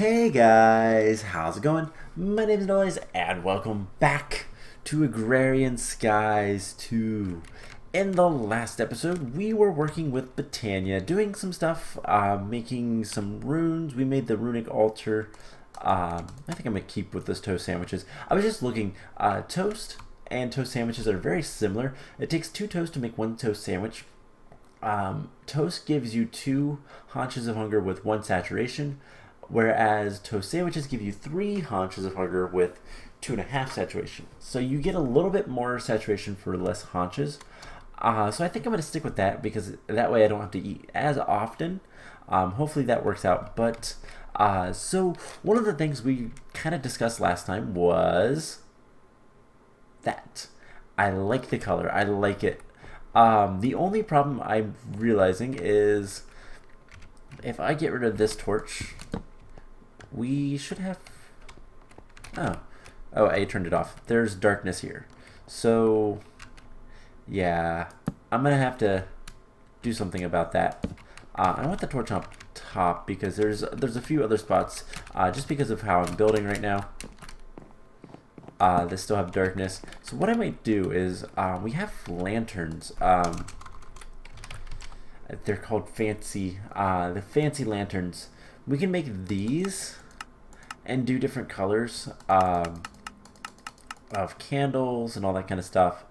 Hey guys, how's it going? My name is Noise and welcome back to Agrarian Skies 2. In the last episode, we were working with Botania, doing some stuff, making some runes. We made the runic altar. I think I'm going to keep with those toast sandwiches. I was just looking, toast and toast sandwiches are very similar. It takes 2 toast to make 1 toast sandwich. Toast gives you 2 haunches of hunger with 1 saturation, whereas toast sandwiches give you 3 haunches of hunger with 2.5 saturation. So you get a little bit more saturation for less haunches. So I think I'm going to stick with that because that way I don't have to eat as often. Hopefully that works out. But so one of the things we kind of discussed last time was that I like the color. I like it. The only problem I'm realizing is if I get rid of this torch, we should have... Oh, I turned it off. There's darkness here. So, yeah, I'm going to have to do something about that. I want the torch up top because there's a few other spots, just because of how I'm building right now. They still have darkness. So what I might do is, we have lanterns. They're called the fancy lanterns. We can make these and do different colors of candles and all that kind of stuff.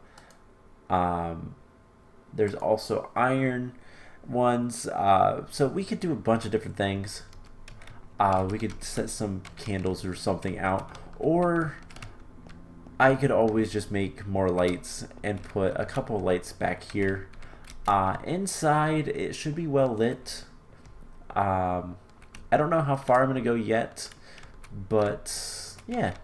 There's also iron ones. So we could do a bunch of different things. We could set some candles or something out, or I could always just make more lights and put a couple lights back here. Inside it should be well lit. I don't know how far I'm gonna go yet, but yeah,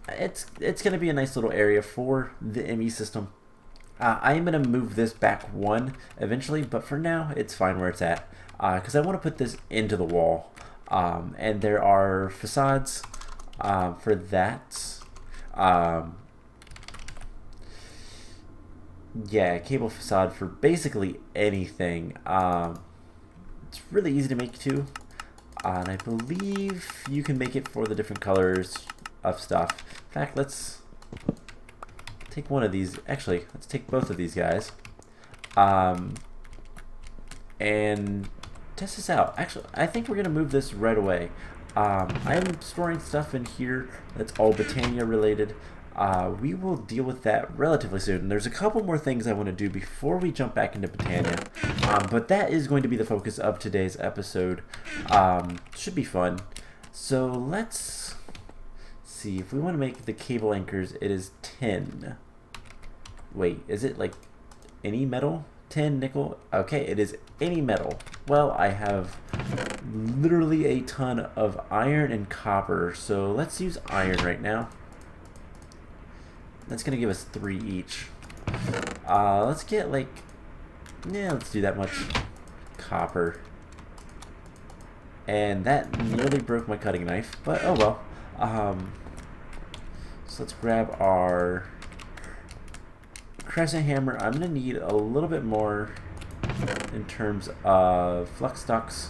it's gonna be a nice little area for the ME system. I am gonna move this back 1 eventually, but for now it's fine where it's at, because I want to put this into the wall, and there are facades for that. Yeah, cable facade for basically anything. It's really easy to make too, and I believe you can make it for the different colors of stuff. In fact, let's take one of these. Actually, let's take both of these guys, and test this out. Actually, I think we're gonna move this right away. I'm storing stuff in here that's all Botania related. We will deal with that relatively soon. There's a couple more things I want to do before we jump back into Botania, but that is going to be the focus of today's episode. Should be fun. So let's see. If we want to make the cable anchors, it is 10. Wait, is it like any metal? 10 nickel? Okay, it is any metal. Well, I have literally a ton of iron and copper, so let's use iron right now. That's gonna give us 3 each. Let's get like, yeah, let's do that much copper. And that nearly broke my cutting knife, but oh well. So let's grab our crescent hammer. I'm gonna need a little bit more in terms of flux ducts.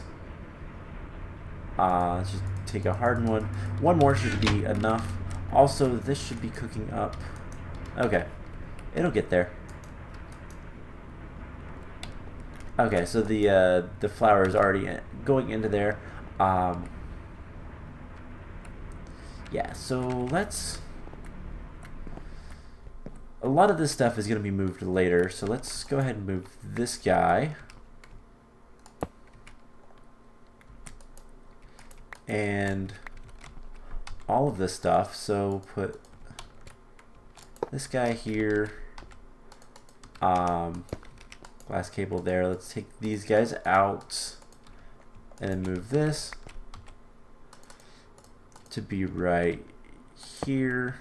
Let's just take a hardened one. 1 more should be enough. Also, this should be cooking up. Okay, it'll get there. Okay, so the flour is already going into there. Yeah, so let's... A lot of this stuff is going to be moved later, so let's go ahead and move this guy. And all of this stuff, so put this guy here, glass cable there. Let's take these guys out and then move this to be right here.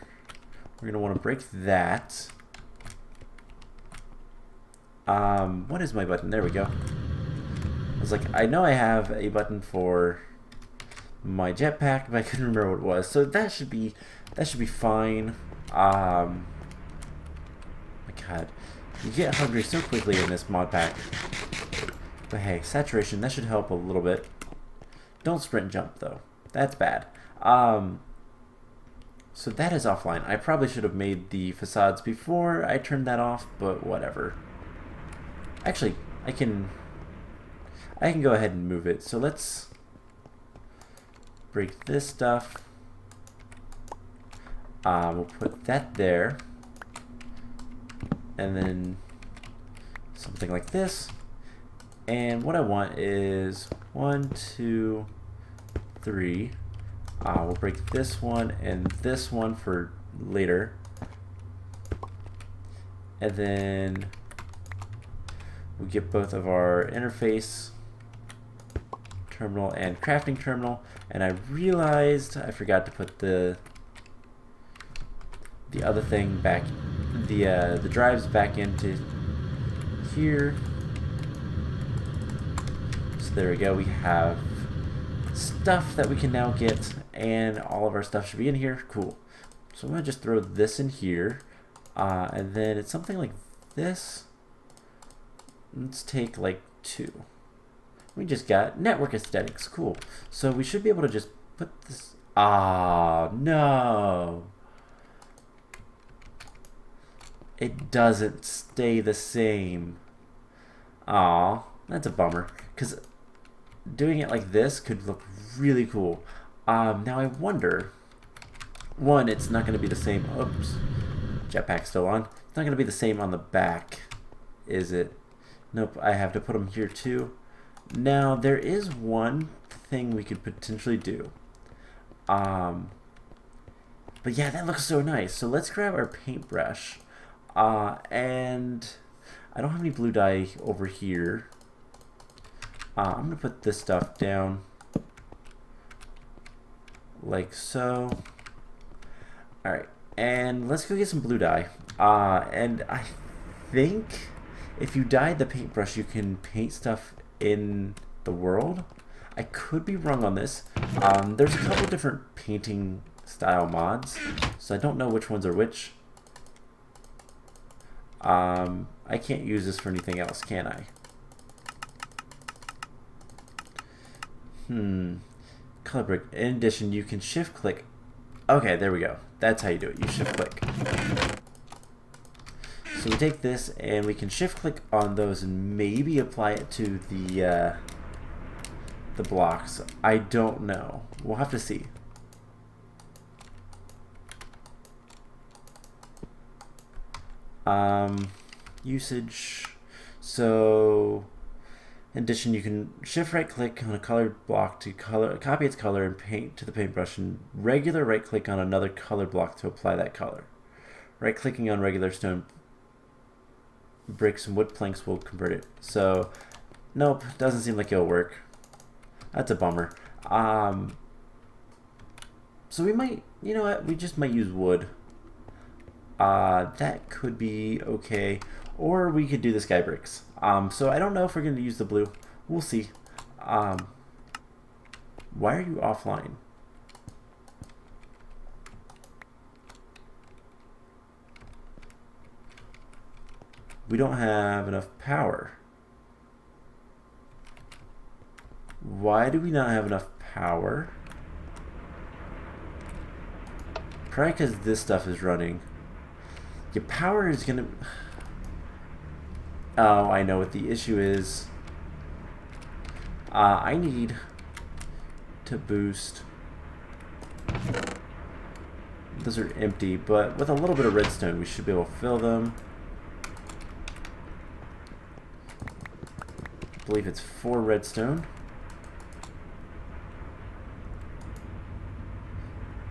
We're gonna want to break that. What is my button? There we go. I was like, I know I have a button for my jetpack, but I couldn't remember what it was. So that should be fine. My God, you get hungry so quickly in this mod pack. But hey, saturation, that should help a little bit. Don't sprint and jump though. That's bad. So that is offline. I probably should have made the facades before I turned that off, but whatever. Actually, I can go ahead and move it. So let's break this stuff. We'll put that there. And then something like this. And what I want is 1, 2, 3. We'll break this one and this one for later. And then we get both of our interface terminal and crafting terminal. And I realized I forgot to put the other thing back, the drives back into here. So there we go. We have stuff that we can now get, and all of our stuff should be in here. Cool. So I'm gonna just throw this in here, and then it's something like this. Let's take like 2. We just got network aesthetics. Cool. So we should be able to just put this. Ah, no. It doesn't stay the same. Aw, that's a bummer. Because doing it like this could look really cool. Now I wonder. One, it's not going to be the same. Oops. Jetpack's still on. It's not going to be the same on the back, is it? Nope, I have to put them here too. Now, there is one thing we could potentially do. But yeah, that looks so nice. So let's grab our paintbrush. And I don't have any blue dye over here. I'm going to put this stuff down like so. Alright, and let's go get some blue dye. And I think if you dye the paintbrush, you can paint stuff in the world. I could be wrong on this. There's a couple different painting style mods, so I don't know which ones are which. I can't use this for anything else, can I? Color brick. In addition, you can shift click. Okay, there we go. That's how you do it. You shift click. So we take this and we can shift click on those and maybe apply it to the blocks. I don't know. We'll have to see. Usage. So in addition, you can shift right click on a colored block to copy its color and paint to the paintbrush, and regular right click on another colored block to apply that color. Right clicking on regular stone bricks and wood planks will convert it. So nope, doesn't seem like it'll work. That's a bummer. So we might, you know what, we just might use wood. That could be okay. Or we could do the sky bricks. So I don't know if we're going to use the blue. We'll see. Why are you offline? We don't have enough power. Why do we not have enough power? Probably because this stuff is running. Your power is gonna... Oh, I know what the issue is. I need to boost. Those are empty, but with a little bit of redstone, we should be able to fill them. I believe it's 4 redstone.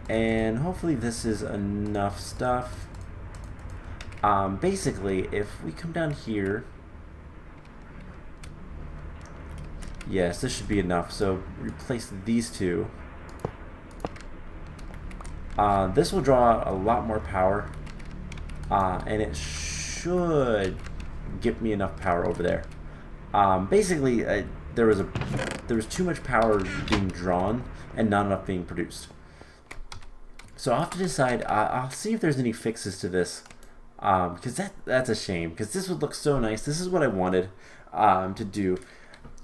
And hopefully this is enough stuff. Basically, if we come down here, yes, this should be enough. So replace these two. This will draw a lot more power, and it should get me enough power over there. Basically, there was too much power being drawn and not enough being produced. So I'll have to decide. I'll see if there's any fixes to this, because that's a shame. Because this would look so nice. This is what I wanted to do.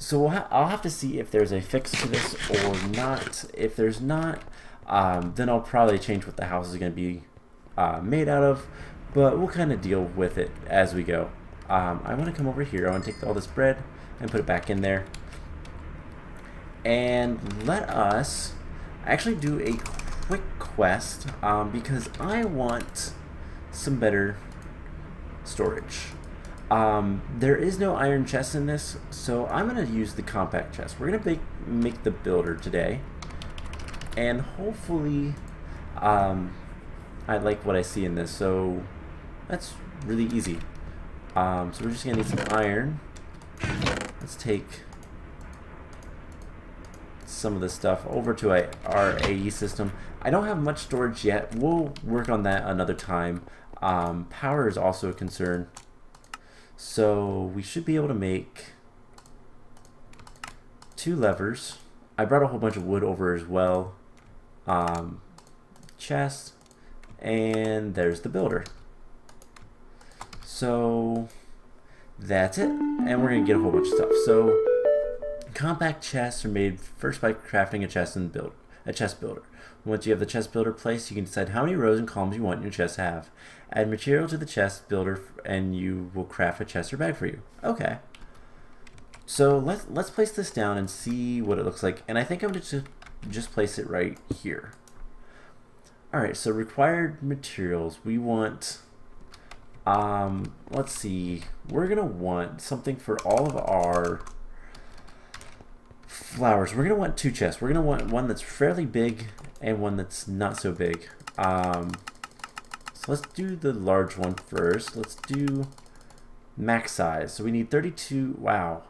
So I'll have to see if there's a fix to this or not. If there's not, then I'll probably change what the house is going to be made out of. But we'll kind of deal with it as we go. I want to come over here. I want to take all this bread and put it back in there. And let us actually do a quick quest because I want some better storage. There is no iron chest in this, so I'm going to use the compact chest. We're going to make the builder today, and hopefully I like what I see in this, so that's really easy. So we're just going to need some iron. Let's take some of this stuff over to our AE system. I don't have much storage yet. We'll work on that another time. Power is also a concern. So we should be able to make 2 levers. I brought a whole bunch of wood over as well. Chest. And there's the builder. So that's it. And we're going to get a whole bunch of stuff. So compact chests are made first by crafting a chest builder. Once you have the chest builder placed, you can decide how many rows and columns you want your chest to have. Add material to the chest builder and you will craft a chest or bag for you. Okay. So let's place this down and see what it looks like. And I think I'm going to just place it right here. Alright, so required materials. We want, let's see, we're going to want something for all of our flowers. We're going to want 2 chests. We're going to want one that's fairly big and one that's not so big. So let's do the large one first. Let's do max size. So we need 32, wow,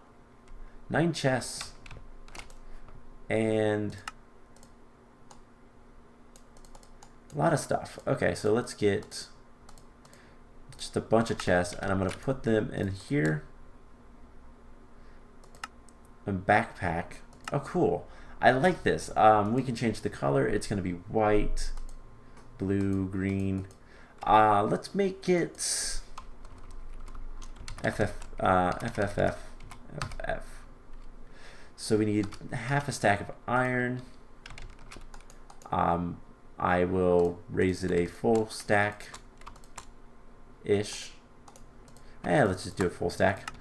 9 chests and a lot of stuff. Okay, so let's get just a bunch of chests and I'm going to put them in here. A backpack. Oh, cool. I like this. We can change the color. It's going to be white, blue, green. Let's make it FFF. So we need half a stack of iron. I will raise it a full stack ish. Let's just do a full stack.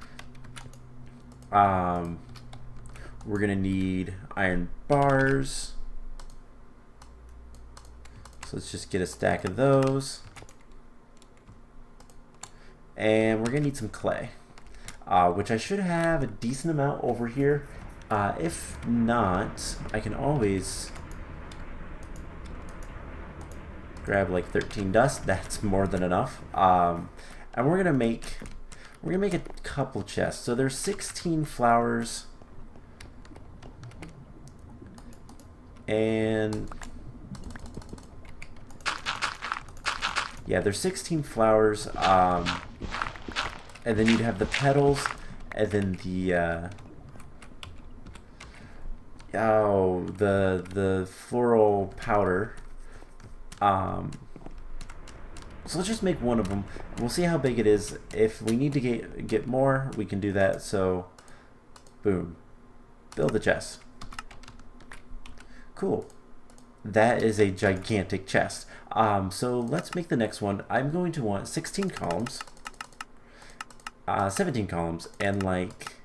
We're gonna need iron bars. So let's just get a stack of those. And we're gonna need some clay, which I should have a decent amount over here. If not, I can always grab like 13 dust. That's more than enough. And we're gonna make a couple chests. So there's 16 flowers. And yeah, there's 16 flowers, and then you'd have the petals, and then the floral powder. So let's just make one of them. We'll see how big it is. If we need to get more, we can do that. So, boom, build the chest. Cool. That is a gigantic chest. So let's make the next one. I'm going to want 16 columns, 17 columns, and like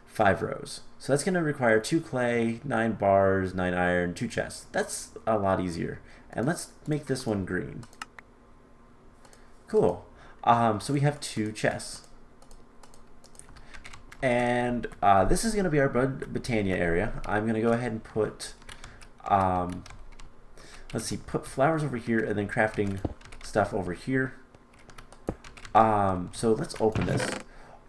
5 rows. So that's going to require 2 clay, 9 bars, 9 iron, 2 chests. That's a lot easier. And let's make this one green. Cool. So we have 2 chests. And this is going to be our Botania area. I'm going to go ahead and put let's see, put flowers over here and then crafting stuff over here. So let's open this.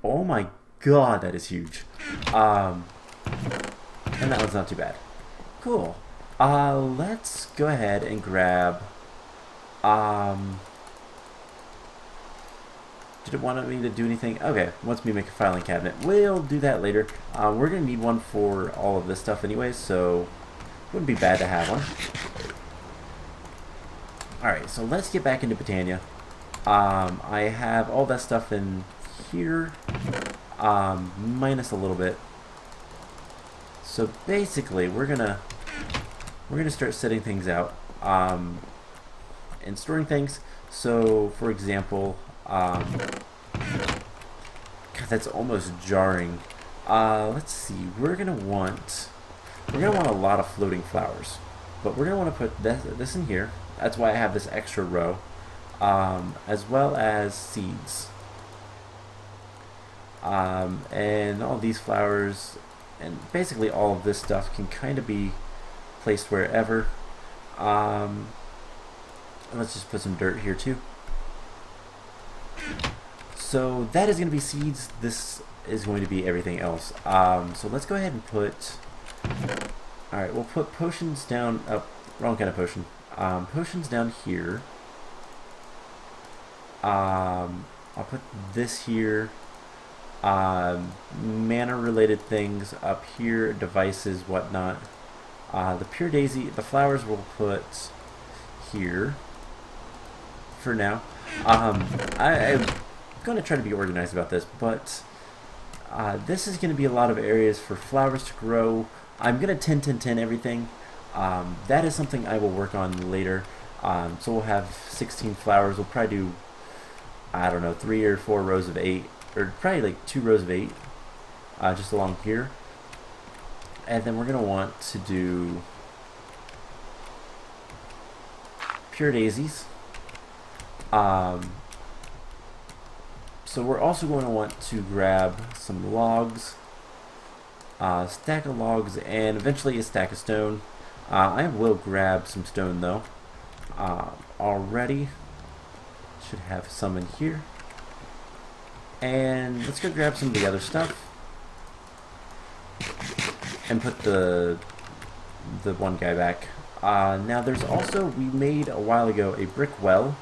Oh my god, that is huge. And that one's not too bad. Cool. Let's go ahead and grab did it want me to do anything? Okay, wants me to make a filing cabinet. We'll do that later. We're gonna need one for all of this stuff anyway, so wouldn't be bad to have one. Alright, so let's get back into Botania. I have all that stuff in here, minus a little bit. So basically, we're gonna start setting things out and storing things. So, for example, God, that's almost jarring. Let's see. We're gonna want a lot of floating flowers, but we're gonna want to put this in here. That's why I have this extra row, as well as seeds, and all these flowers, and basically all of this stuff can kind of be placed wherever. Let's just put some dirt here too. So that is going to be seeds. This is going to be everything else. So let's go ahead and put. All right, we'll put potions down. Oh, wrong kind of potion. Potions down here. I'll put this here. Mana-related things up here. Devices, whatnot. The pure daisy, the flowers we'll put here for now. I'm going to try to be organized about this, but this is going to be a lot of areas for flowers to grow. I'm going to 10-10-10 everything. That is something I will work on later. So we'll have 16 flowers. We'll probably do, I don't know, 3 or 4 rows of 8, or probably like 2 rows of 8, just along here. And then we're going to want to do pure daisies. So we're also going to want to grab some logs, a stack of logs, and eventually a stack of stone. I will grab some stone though. Already should have some in here. And let's go grab some of the other stuff and put the one guy back. Now there's also, we made a while ago a brick well.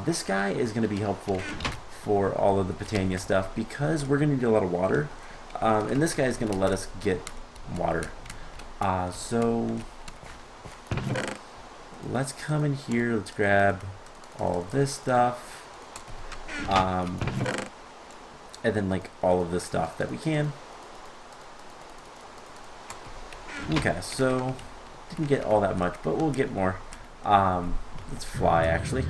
This guy is going to be helpful for all of the Botania stuff because we're going to need a lot of water. And this guy is going to let us get water. So let's come in here, let's grab all of this stuff. And then like all of this stuff that we can. Okay, so didn't get all that much, but we'll get more. Let's fly actually.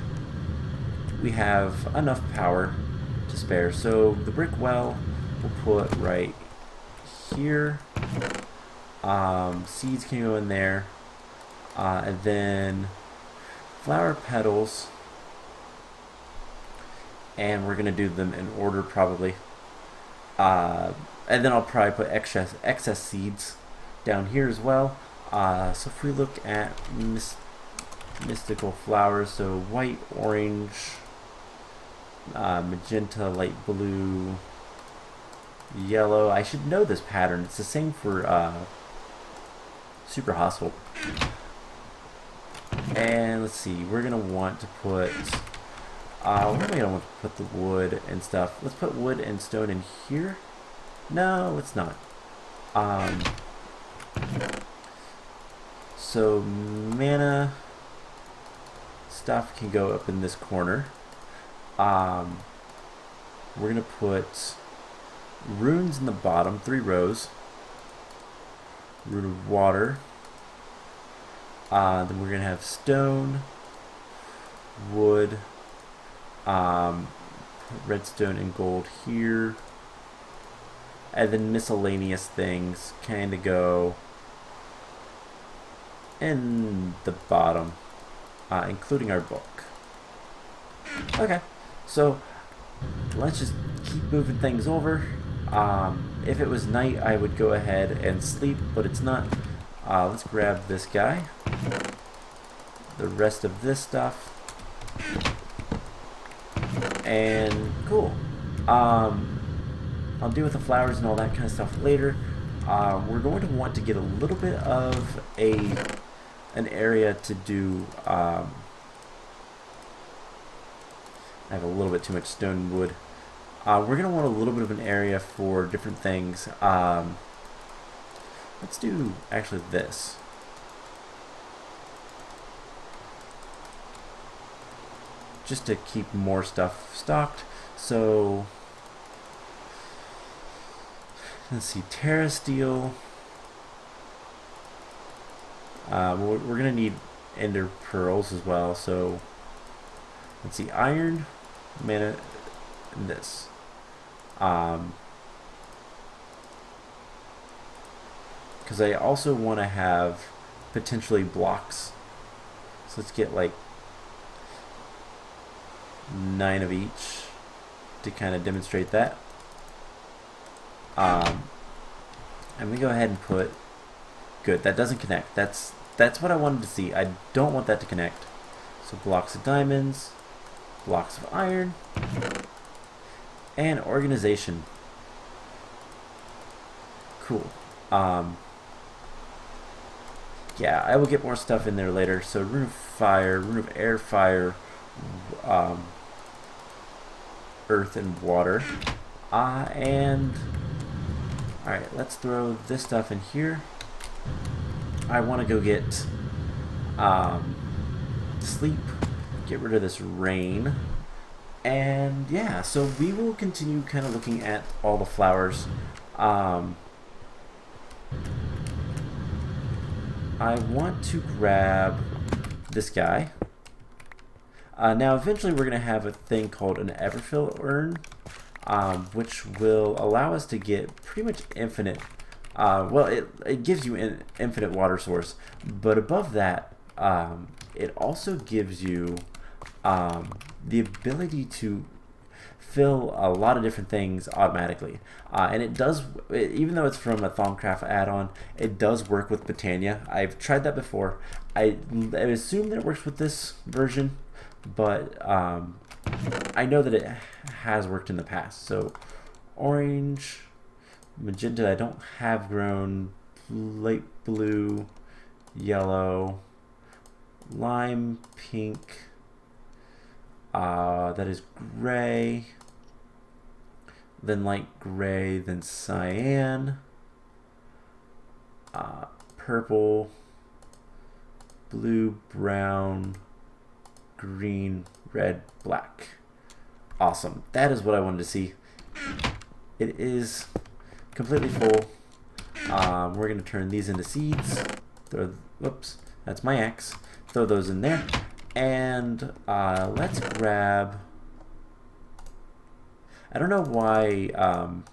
We have enough power to spare, so the brick well we'll put right here. Seeds can go in there, and then flower petals, and we're gonna do them in order probably. And then I'll probably put excess seeds down here as well. So if we look at mystical flowers, so white, orange, magenta, light blue, yellow. I should know this pattern. It's the same for super hostile. And let's see, we're gonna want to put where am I gonna want to put the wood and stuff? Let's put wood and stone in here. No, it's not. So mana stuff can go up in this corner. We're gonna put runes in the bottom, 3 rows. Rune of water. Then we're gonna have stone, wood, redstone and gold here, and then miscellaneous things kind of go in the bottom, including our book. Okay, so let's just keep moving things over. If it was night, I would go ahead and sleep, but it's not. Let's grab this guy, the rest of this stuff, and cool. I'll deal with the flowers and all that kind of stuff later. We're going to want to get a little bit of an area to do. I have a little bit too much stone wood. We're going to want a little bit of an area for different things. Let's do actually this. Just to keep more stuff stocked. So let's see, Terra Steel, We're gonna need ender pearls as well. So let's see, iron, mana, and this. Because I also want to have potentially blocks. So let's get like 9 of each to kind of demonstrate that. And we go ahead and put, good, that doesn't connect. That's what I wanted to see. I don't want that to connect. So blocks of diamonds, blocks of iron, and organization. Cool. Yeah, I will get more stuff in there later. So rune of fire, rune of air, fire, earth and water. And alright, let's throw this stuff in here. I want to go get sleep, get rid of this rain. And yeah, so we will continue kind of looking at all the flowers. I want to grab this guy. Now eventually we're going to have a thing called an Everfill urn, which will allow us to get pretty much infinite, well, it gives you an infinite water source, but above that, it also gives you the ability to fill a lot of different things automatically. And it does, even though it's from a Thaumcraft add-on, it does work with Botania. I've tried that before. I assume that it works with this version, but I know that it has worked in the past. So orange, magenta I don't have grown, light blue, yellow, lime, pink, that is gray, then light gray, then cyan, purple, blue, brown, green, red, black. Awesome. That is what I wanted to see. It is completely full. We're going to turn these into seeds. Whoops, that's my axe. Throw those in there. And let's grab... I don't know why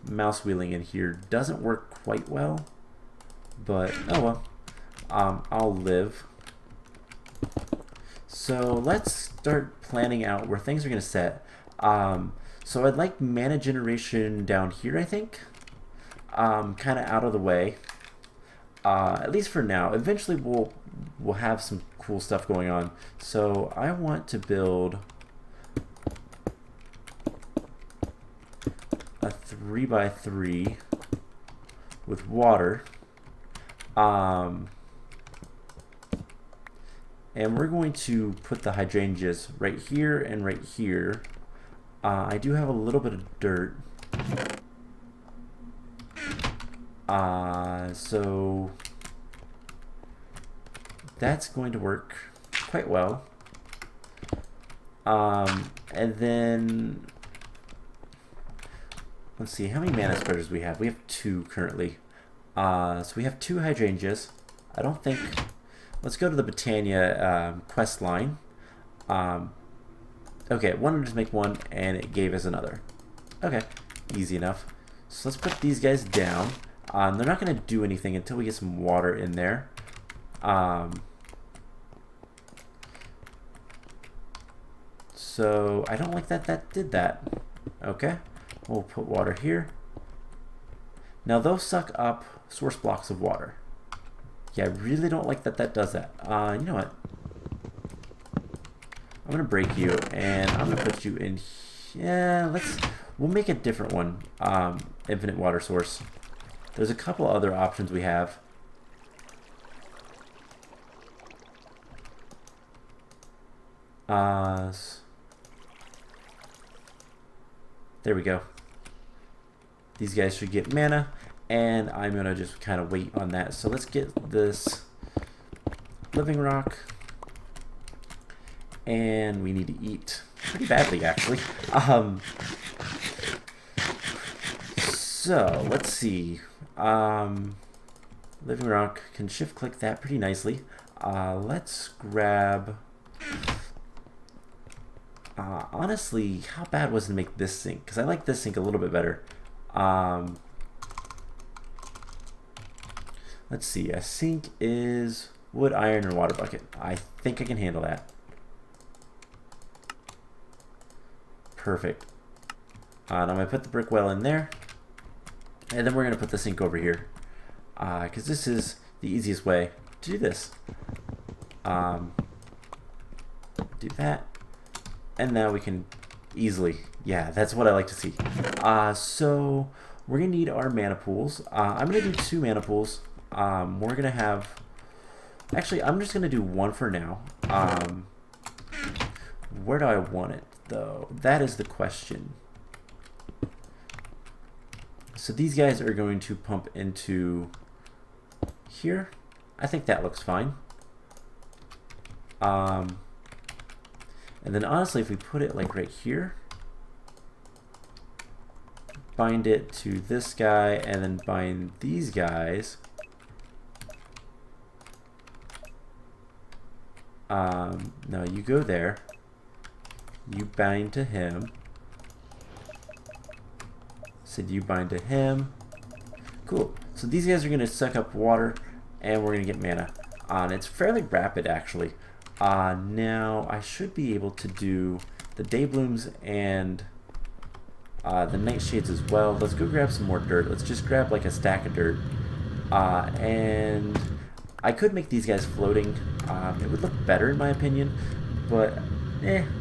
mouse wheeling in here doesn't work quite well, but oh well. I'll live. So let's start planning out where things are going to set. So I'd like mana generation down here, I think. Kind of out of the way. At least for now. Eventually we'll have some cool stuff going on. So I want to build a 3x3 with water. And we're going to put the hydrangeas right here and right here. I do have a little bit of dirt. So that's going to work quite well. And then let's see, how many mana spreaders we have? We have 2 currently. So we have 2 hydrangeas. I don't think... Let's go to the Botania quest line. Okay, it wanted to make 1, and it gave us another. Okay, easy enough. So let's put these guys down. They're not going to do anything until we get some water in there. So I don't like that did that. Okay, we'll put water here. Now those suck up source blocks of water. Yeah, I really don't like that does that. You know what? I'm gonna break you, and I'm gonna put you in. Yeah, we'll make a different one. Infinite water source. There's a couple other options we have. There we go. These guys should get mana, and I'm gonna just kind of wait on that. So let's get this living rock, and we need to eat pretty badly, actually. So let's see. Living rock, can shift click that pretty nicely. Let's grab... honestly, how bad was it to make this sink? Because I like this sink a little bit better. Let's see. A sink is wood, iron, and water bucket. I think I can handle that. Perfect. And I'm going to put the brick well in there. And then we're going to put the sink over here. Because this is the easiest way to do this. Do that. And now we can easily, yeah, that's what I like to see. So we're going to need our mana pools. I'm going to do 2 mana pools. We're going to have, actually, I'm just going to do 1 for now. Where do I want it, though? That is the question. So these guys are going to pump into here. I think that looks fine. And then honestly, if we put it like right here, bind it to this guy, and then bind these guys. No, you go there. You bind to him. Said you bind to him. Cool. So these guys are going to suck up water, and we're going to get mana. And it's fairly rapid, actually. Now I should be able to do the day blooms and the nightshades as well. Let's go grab some more dirt. Let's just grab like a stack of dirt. And I could make these guys floating. It would look better in my opinion, but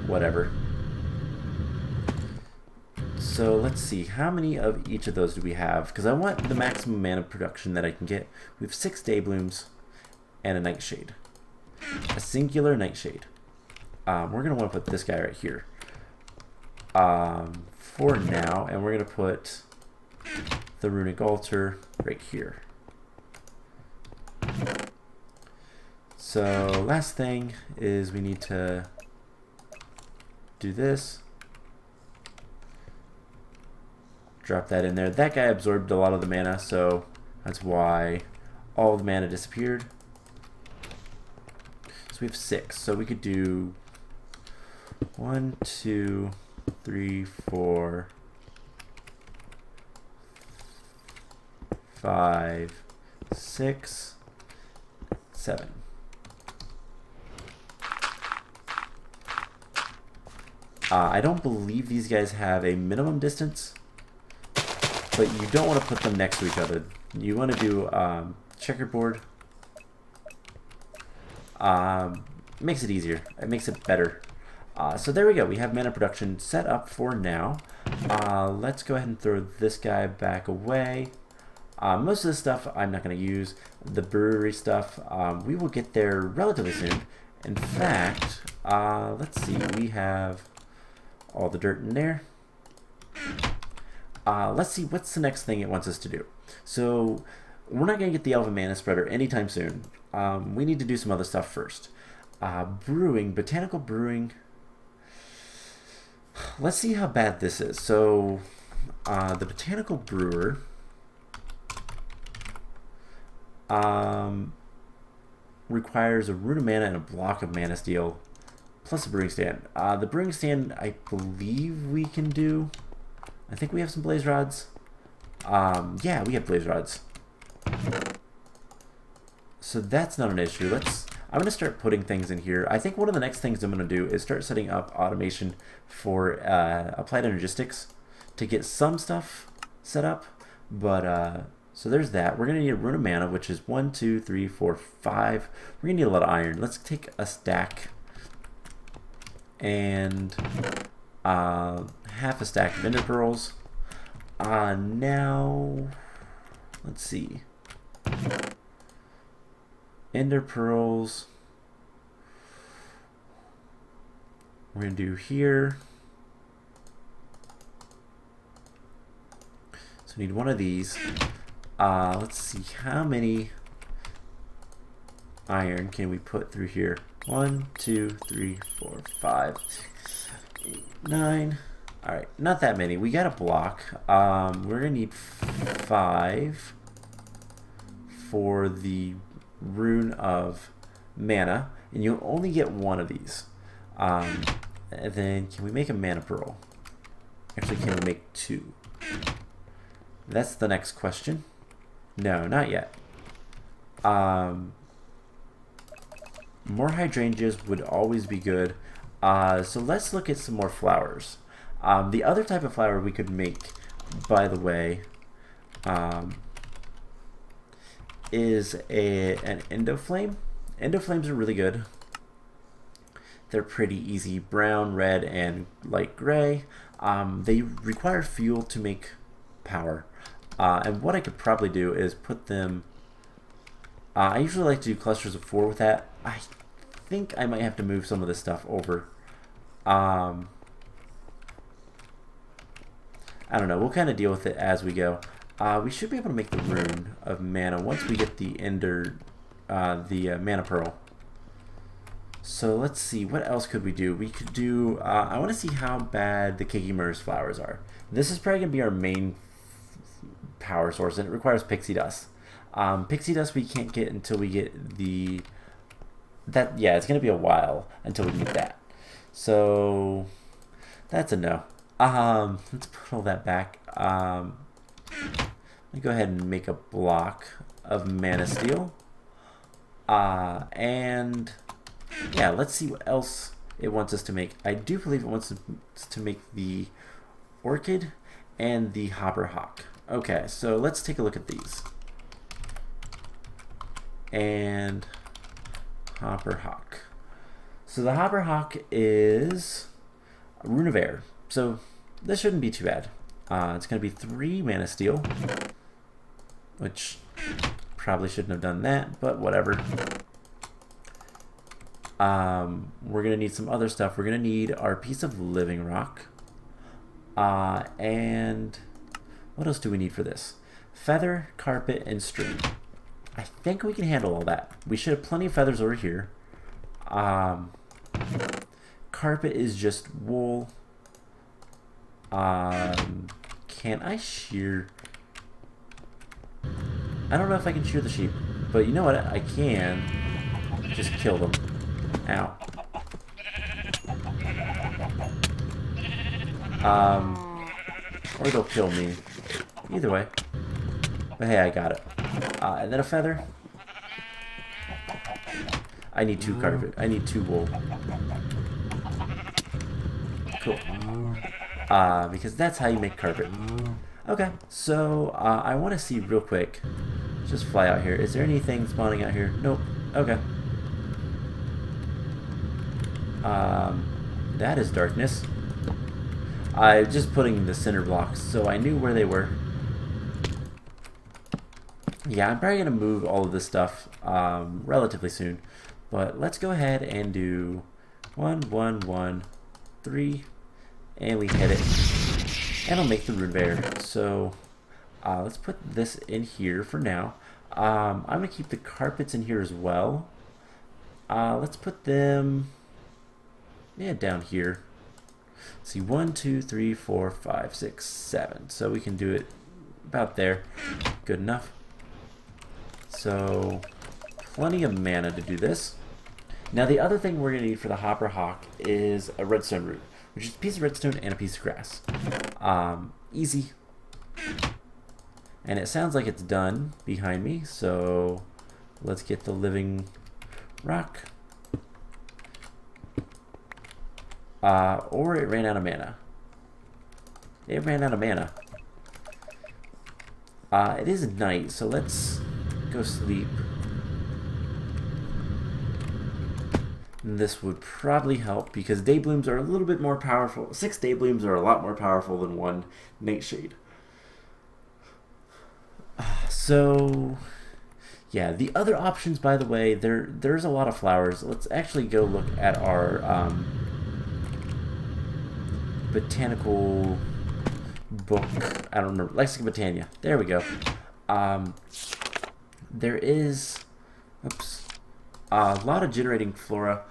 whatever. So let's see, how many of each of those do we have? Because I want the maximum mana production that I can get. We have 6 day blooms and a nightshade. A singular nightshade. We're going to want to put this guy right here for now, and we're going to put the runic altar right here. So last thing is we need to do this. Drop that in there. That guy absorbed a lot of the mana, so that's why all the mana disappeared. So we have 6. So we could do 1, 2, 3, 4, 5, 6, 7. I don't believe these guys have a minimum distance, but you don't want to put them next to each other. You want to do checkerboard. Makes it easier. It makes it better. So there we go. We have mana production set up for now. Let's go ahead and throw this guy back away. Most of this stuff I'm not going to use. The brewery stuff, we will get there relatively soon. In fact, let's see. We have all the dirt in there. Let's see what's the next thing it wants us to do. So we're not going to get the Elven Mana Spreader anytime soon. We need to do some other stuff first. Brewing, botanical brewing. Let's see how bad this is. So the botanical brewer requires a rune of mana and a block of mana steel, plus a brewing stand. The brewing stand, I believe we can do. I think we have some blaze rods. Yeah, we have blaze rods. So that's not an issue. I'm going to start putting things in here. I think one of the next things I'm going to do is start setting up automation for applied energistics to get some stuff set up. But so there's that. We're going to need a rune of mana, which is 1, 2, 3, 4, 5. We're going to need a lot of iron. Let's take a stack and half a stack of ender pearls. Now, let's see. Ender pearls. We're going to do here. So we need one of these. Let's see, how many iron can we put through here? 1, 2, 3, 4, 5, 6, 8, 9. Alright, not that many. We got a block. We're going to need 5 for the rune of mana, and you'll only get one of these. And then, can we make a mana pearl? Actually, can we make 2? That's the next question. No, not yet. More hydrangeas would always be good. So let's look at some more flowers. The other type of flower we could make, by the way, is an endoflame. Endoflames are really good. They're pretty easy. Brown, red, and light gray. They require fuel to make power. And what I could probably do is put them... I usually like to do clusters of 4 with that. I think I might have to move some of this stuff over. I don't know. We'll kind of deal with it as we go. We should be able to make the rune of mana once we get the mana pearl. So let's see, what else could we do? We could do, I want to see how bad the Kikimura's flowers are. This is probably going to be our main power source, and it requires pixie dust. Pixie dust we can't get until we get yeah, it's going to be a while until we get that. So, that's a no. Let's put all that back. Let me go ahead and make a block of mana steel. And... yeah, let's see what else it wants us to make. I do believe it wants us to make the orchid and the hopper hawk. Okay, so let's take a look at these. And hopper hawk. So the hopper hawk is a rune of air. So this shouldn't be too bad. It's going to be 3 mana steel, which probably shouldn't have done that, but whatever. We're going to need some other stuff. We're going to need our piece of living rock. And what else do we need for this? Feather, carpet, and string. I think we can handle all that. We should have plenty of feathers over here. Carpet is just wool. Can I shear? I don't know if I can shear the sheep, but you know what? I can just kill them. Ow. Or they'll kill me. Either way. But hey, I got it. And then a feather. I need 2 carpet. I need 2 wool. Cool. Because that's how you make carpet. Okay, so I want to see real quick. Just fly out here. Is there anything spawning out here? Nope. Okay. That is darkness. I'm just putting the center blocks so I knew where they were. Yeah, I'm probably going to move all of this stuff relatively soon. But let's go ahead and do 1, 1, 1, 3, and we hit it. And I'll make the rune of air. So let's put this in here for now. I'm going to keep the carpets in here as well. Let's put them... yeah, down here. Let's see, 1, 2, 3, 4, 5, 6, 7. So we can do it about there. Good enough. So, plenty of mana to do this. Now the other thing we're going to need for the hopper hawk is a redstone root, which is a piece of redstone and a piece of grass. Easy. And it sounds like it's done behind me, so let's get the living rock. Or it ran out of mana. It ran out of mana. It is night, so let's go sleep. This would probably help because day blooms are a little bit more powerful. 6 day blooms are a lot more powerful than 1 nightshade. So, yeah, the other options, by the way, there's a lot of flowers. Let's actually go look at our botanical book. I don't remember. Lexicon Botania. There we go. There is, a lot of generating flora.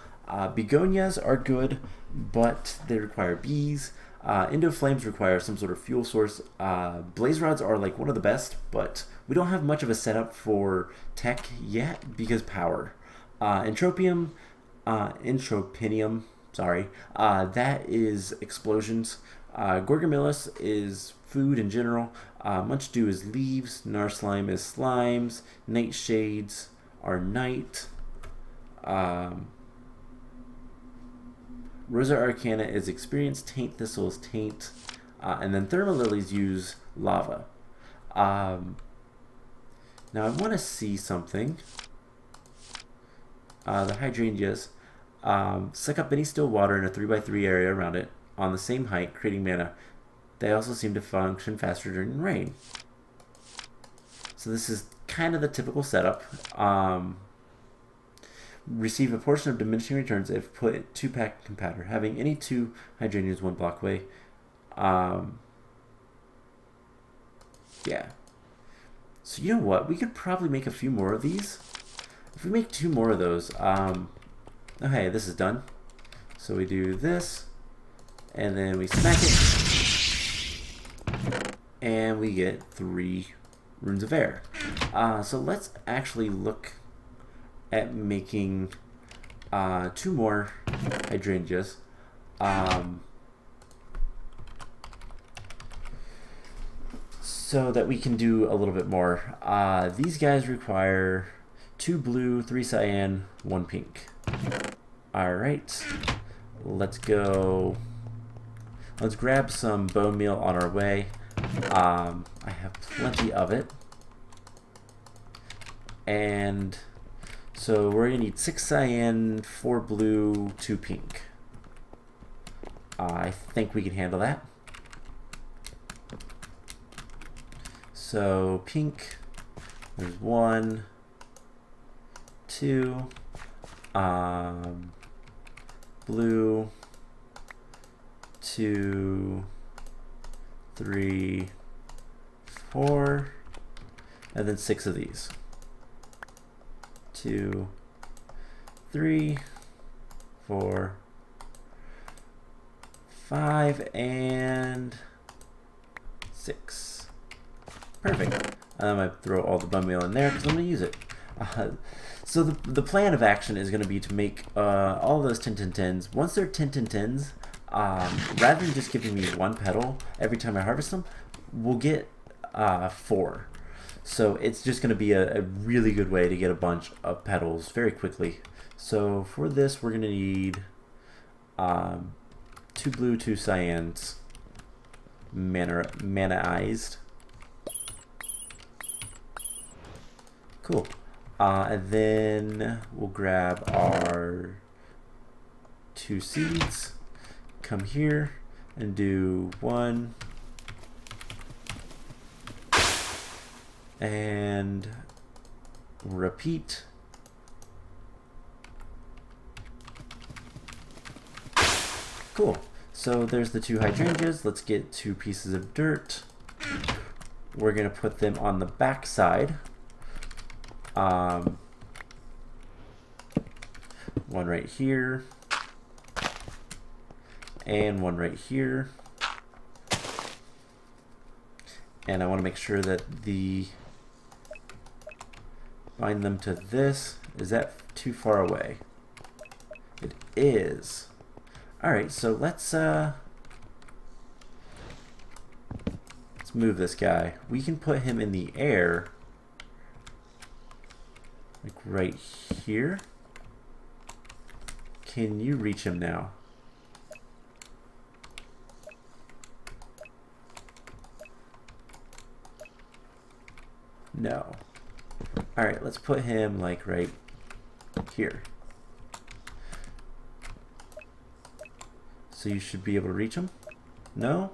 Begonias are good, but they require bees. Endoflames require some sort of fuel source. Blaze rods are like one of the best, but we don't have much of a setup for tech yet because power. Entropium, Entropinium, sorry, that is explosions. Gorgomillis is food in general. Munchdew is leaves. Narslime is slimes. Nightshades are night. Rosa Arcana is experience. Taint Thistle is taint. And then Thermalilies use lava. Now I want to see something. The hydrangeas suck up any still water in a 3x3 area around it on the same height, creating mana. They also seem to function faster during rain. So this is kind of the typical setup. Receive a portion of diminishing returns if put 2-pack compounder. Having any 2 hydrangeas 1 block away. Yeah. So you know what? We could probably make a few more of these. If we make 2 more of those, okay, this is done. So we do this, and then we smack it, and we get 3 runes of air. So let's actually look at making 2 more hydrangeas. So that we can do a little bit more. These guys require 2 blue, 3 cyan, 1 pink. Alright, let's go. Let's grab some bone meal on our way. I have plenty of it. And so we're going to need 6 cyan, 4 blue, 2 pink. I think we can handle that. So pink, there's 1, 2, blue, 2, 3, 4, and then 6 of these. 2, 3, 4, 5, and 6. Perfect. I might throw all the bone meal in there because I'm going to use it. So the plan of action is going to be to make all those 10-10-10s. Once they're 10-10-10s, rather than just giving me 1 petal every time I harvest them, we'll get 4. So it's just going to be a really good way to get a bunch of petals very quickly. So for this, we're going to need 2 blue, 2 cyans, mana-ized. Cool. And then we'll grab our 2 seeds, come here, and do 1, and repeat. Cool. So there's the 2 hydrangeas. Let's get 2 pieces of dirt. We're going to put them on the back side. 1 right here, and 1 right here. And I want to make sure that the bind them to this. Is that too far away? It is. Alright, so let's move this guy. We can put him in the air. Like right here. Can you reach him now? No. Alright, let's put him like right here. So you should be able to reach him? No?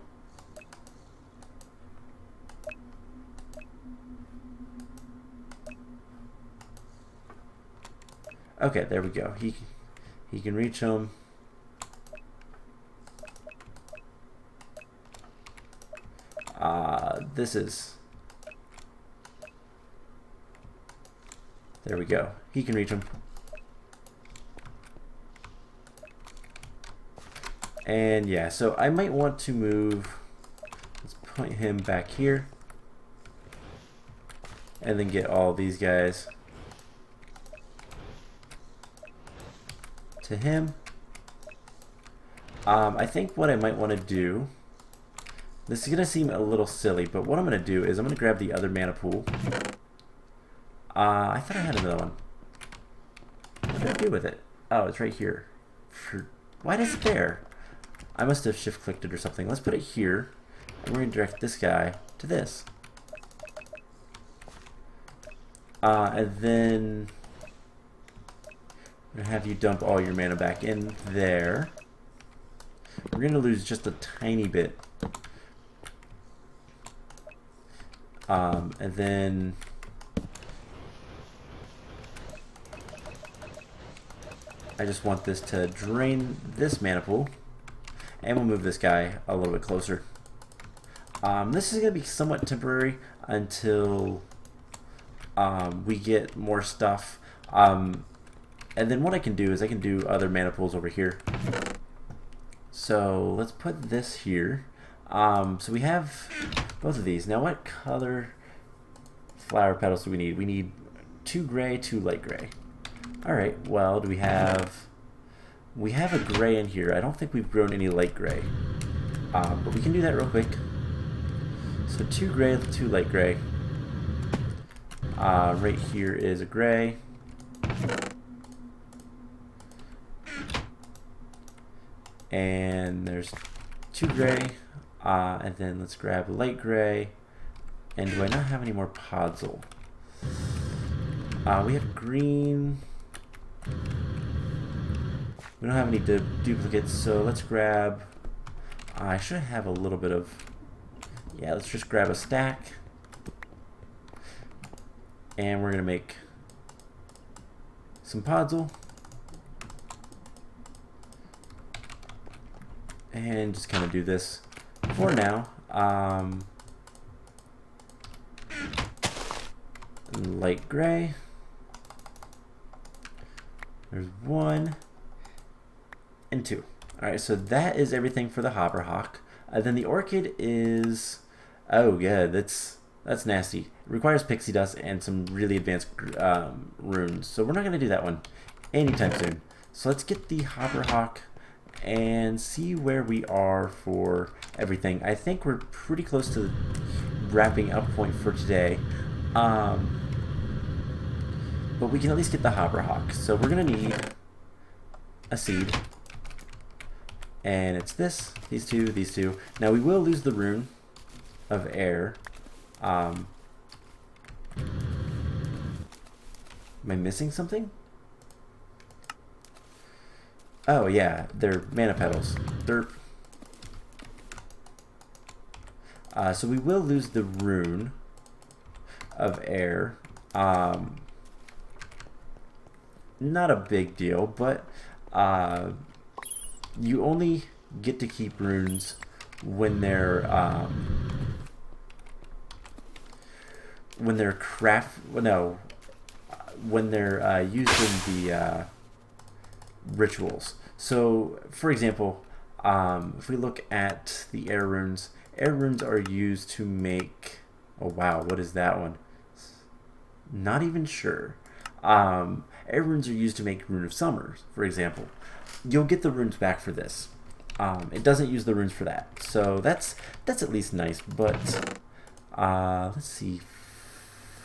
Okay, there we go. He can reach him. This is... There we go. He can reach him. And yeah, so I might want to move... Let's point him back here. And then get all these guys. to him. I think what I might want to do, this is going to seem a little silly, but what I'm going to do is I'm going to grab the other mana pool. I thought I had another one. What did I do with it? Oh, it's right here. Why is it there? I must have shift clicked it or something. Let's put it here, and we're going to direct this guy to this. And then I'm going to have you dump all your mana back in there. We're going to lose just a tiny bit. And then I just want this to drain this mana pool. And we'll move this guy a little bit closer. This is going to be somewhat temporary until we get more stuff. And then what I can do is I can do other mana pools over here. So let's put this here. So we have both of these. Now what color flower petals do we need? We need 2 gray, 2 light gray. Alright, well, do we have... We have a gray in here. I don't think we've grown any light gray. But we can do that real quick. So 2 gray, 2 light gray. Right here is a gray. And there's 2 gray. And then let's grab light gray. And do I not have any more podzol? We have green. We don't have any duplicates, so let's grab... I should have a little bit of... Yeah, let's just grab a stack. And we're going to make some podzol. And just kind of do this for now. Light gray. There's 1 and 2. Alright, so that is everything for the Hopperhawk. Then the orchid is... Oh yeah, that's nasty. It requires pixie dust and some really advanced runes. So we're not going to do that one anytime soon. So let's get the Hopperhawk and see where we are for everything. I think we're pretty close to the wrapping up point for today. But we can at least get the Hopperhawk. So we're going to need a seed. And it's this, these two. Now we will lose the rune of air. Am I missing something? Oh yeah, they're mana petals. Derp. So we will lose the rune of air. Not a big deal, but you only get to keep runes when they're used in the rituals. So, for example, if we look at the air runes are used to make... Oh wow, what is that one? Not even sure. Air runes are used to make Rune of Summer, for example. You'll get the runes back for this. It doesn't use the runes for that, so that's at least nice. But let's see,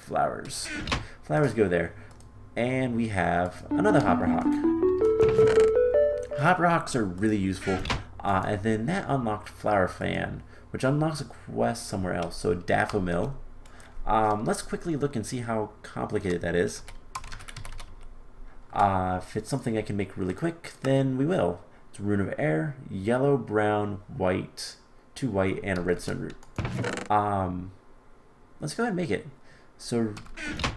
flowers go there, and we have another Hopperhawk. Hopperhawks are really useful, and then that unlocked Flower Fan, which unlocks a quest somewhere else. So Daffodil. Let's quickly look and see how complicated that is. If it's something I can make really quick, then we will. It's Rune of Air, yellow, brown, white, 2 white, and a redstone root. Let's go ahead and make it. So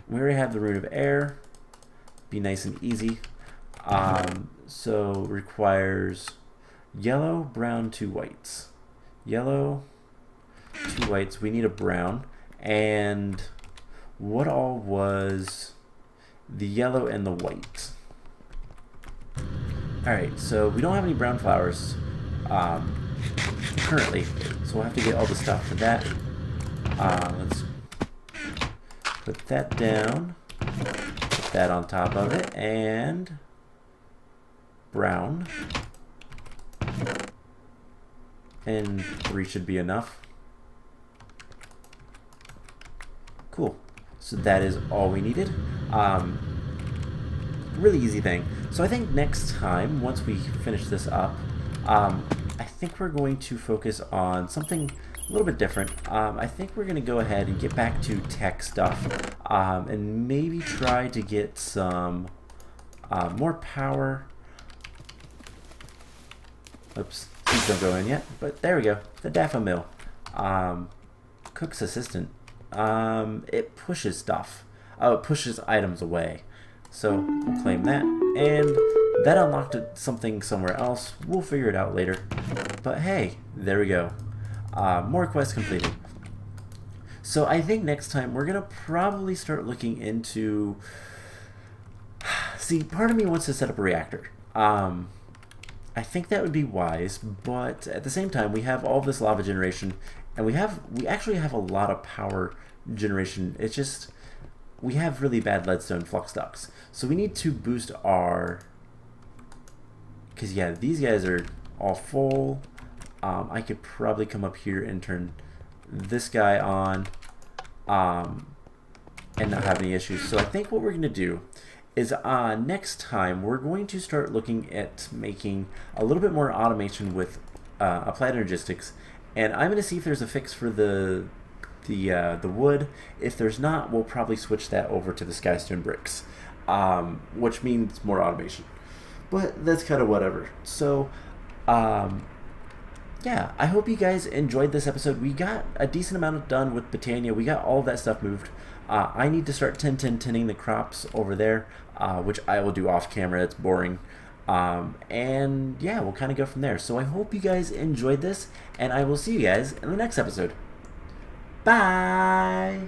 we already have the Rune of Air. Be nice and easy. So requires yellow, brown, 2 whites. Yellow, 2 whites. We need a brown. And what all was the yellow and the white? Alright, so we don't have any brown flowers currently, so we'll have to get all the stuff for that. Let's put that down, put that on top of it, and brown. And 3 should be enough. Cool. So that is all we needed. Really easy thing. So I think next time, once we finish this up, I think we're going to focus on something a little bit different. I think we're going to go ahead and get back to tech stuff and maybe try to get some more power. Oops, these don't go in yet, but there we go. The Daffa Mill. Cook's Assistant. It pushes stuff. Oh, it pushes items away. So we'll claim that. And that unlocked something somewhere else. We'll figure it out later. But hey, there we go. More quests completed. So I think next time we're going to probably start looking into... See, part of me wants to set up a reactor. I think that would be wise, but at the same time, we have all this lava generation, and we actually have a lot of power generation. It's just we have really bad leadstone flux ducts, so we need to boost our. Because yeah, these guys are all full. I could probably come up here and turn this guy on, and not have any issues. So I think what we're gonna do is next time we're going to start looking at making a little bit more automation with applied energistics, and I'm going to see if there's a fix for the wood. If there's not, we'll probably switch that over to the skystone bricks, which means more automation. But that's kind of whatever. So yeah, I hope you guys enjoyed this episode. We got a decent amount done with Botania. We got all of that stuff moved. I need to start tinning the crops over there, which I will do off camera. It's boring. And yeah, we'll kind of go from there. So I hope you guys enjoyed this, and I will see you guys in the next episode. Bye!